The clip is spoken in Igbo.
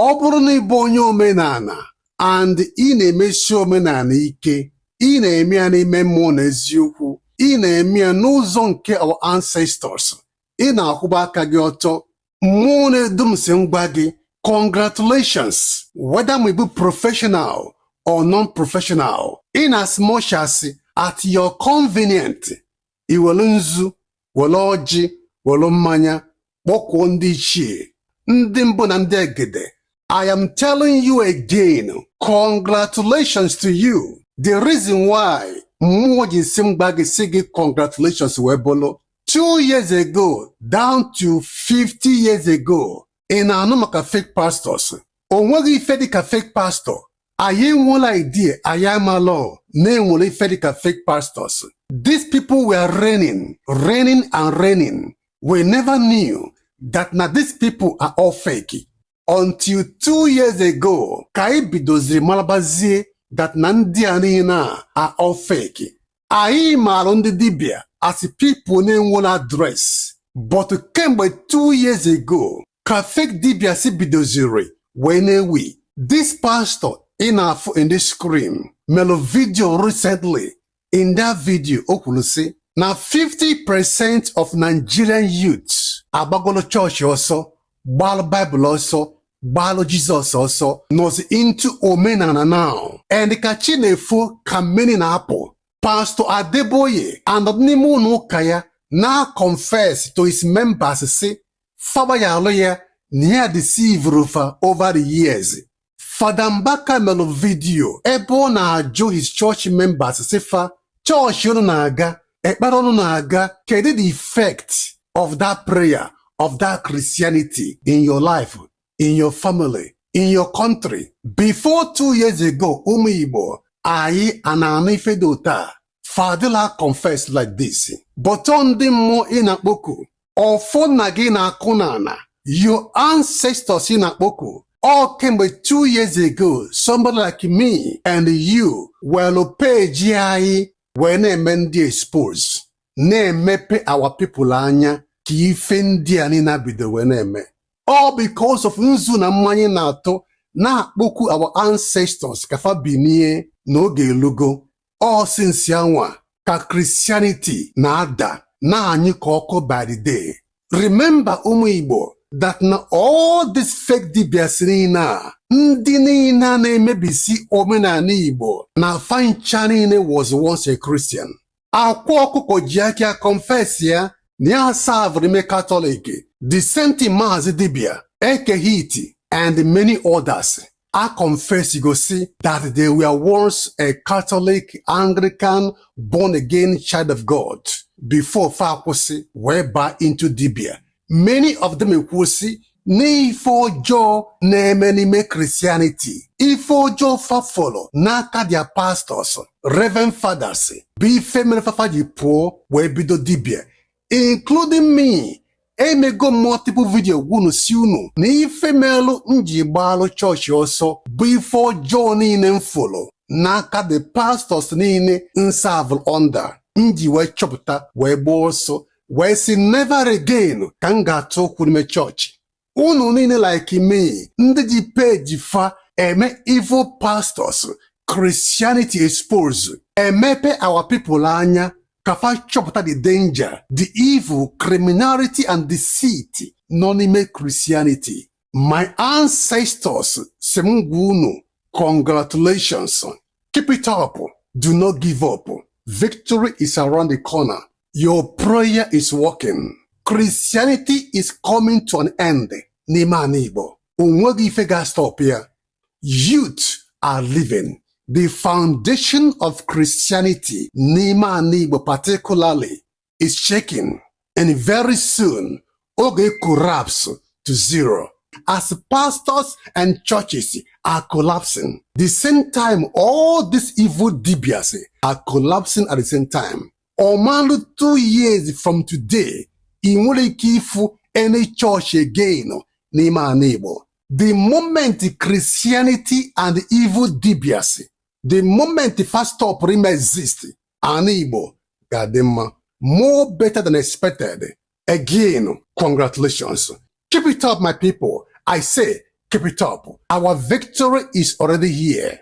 ọ bụrụ na ịbụ onye omenala and ị na-emesi omenala ike, ị na-eme ya n'ime mmụọ na eziokwu, ị na-eme ya n'ụzọ nke our ancestors, ị na-akwụba aka gị ọtọ, mmụọ na-edum si ngwa gị congratulations, whether we be professional or non-professional, in as much as at your convenient, i were nzu, were ọjị, were mmanya, kpọkuo ndị ichie, ndị mbụ na ndị egede. I am telling you again, congratulations to you. The reason why mmụọ ji si mgba gị si gị congratulations wee bụlụ 2 years ago down to 50 years ago, ị na-anụ maka fake pastors. O nweghị ife dịka fake pastor. Anyị enwela idea, anyị amalọ na-enwere ife dịka fake pastors. These people were reigning and reigning. We never knew that now these people are all fake. Until 2 years ago, ka anyị bidoziri malabazie that na ndị a niile are all fake. Anyị maara ndị dibịa as people na-enwere address. But kemgbe 2 years ago, ka fake dibịa si bidoziri wee na-ewi. This pastor in the screen made a video recently. In that video, o kwuru sị na 50% of Nigerian youths agbagolo church ọsọ, gbalụ Bible ọsọ, gbalụ Jesus ọsọ, nọzi into omenala now. And ka Chinefo ka many na-apụ. Pastor Adeboye and n'ime ụlọ ụka ya na confess to his members sị faba ya alụ ya na ya deceive rufa over the years. Fada Mbaka melo video ebe ọ na-ajụ his church members sị fa church unu na-aga, ekpere unu na-aga, kedu the effect of that prayer, of that Christianity in your life, in your family, in your country. Before 2 years ago, ụmụ Igbo, anyị ana-anụ ife dị ụta. Fadila confess like this. But on the mmụọ ị na-akpọku, ọfọ nna gị na-akụ n'ala, your ancestors ị na-akpọku, all came 2 years ago. Somebody like me and you were page anyị wee na-eme ndị expose, na-emepe our people anya ka ife ndị a niile bido wee na-eme. All because of nzu na mmanya na-atụ na-akpọku our ancestors ka fa binie n'oge elugo. All since yanwa ka Christianity na-ada na anyị ka ọkụ by the day. Remember ụmụ Igbo that na all this fake dibias niile ndị niile na-emebisi omenala Igbo na fancha niile was once a Christian. Akwa ọkụkọ ji aka confess ya na ya serve ime Catholic, the same thing Maazị Dibia, Eke Hiti, and many others. I confess you go see that they were once a Catholic, Anglican, born-again child of God before Fakwusi were back into Dibia. Many of them ekwusi n'ife ọjọọ na-eme n'ime Christianity, ife ọjọọ fa follow n'aka their pastors, reverend fathers, bụ ife mere fafa ji pụọ wee bido Dibia, including me. Emego multiple video gwunu si unu na ife melu nji gbalụ chọọchị ọsọ bụ ife ọjọọ niile m follow n'aka the pastors niile nserve under, nji wee chọpụta wee gba ọsọ wee si never again ka m ga-atụ okwu n'ime chọọchị. Unu niile like me, ndị ji page fa eme evil pastors, Christianity exposed, emepe our people anya kafa chọpụta the danger, the evil, criminality and deceit nọ n'ime Christianity. My ancestors sị m gwa unu congratulations, keep it up, do not give up, victory is around the corner, your prayer is working, Christianity is coming to an end. N'ime ana Igbo, onweghị ife ga-stop ya. Youth are living. The foundation of Christianity, n'ime ana Igbo particularly, is shaking, and very soon, oge collapse to zero. As pastors and churches are collapsing, the same time all these evil dibias are collapsing at the same time. Omalu 2 years from today, ị nwere ike ịfụ any church again n'ime ana Igbo. The moment Christianity and evil dibias, the moment the first stop exist, ana Igbo ga-adị mma, more better than expected. Again, congratulations. Keep it up, my people. I say, Keep it up. Our victory is already here.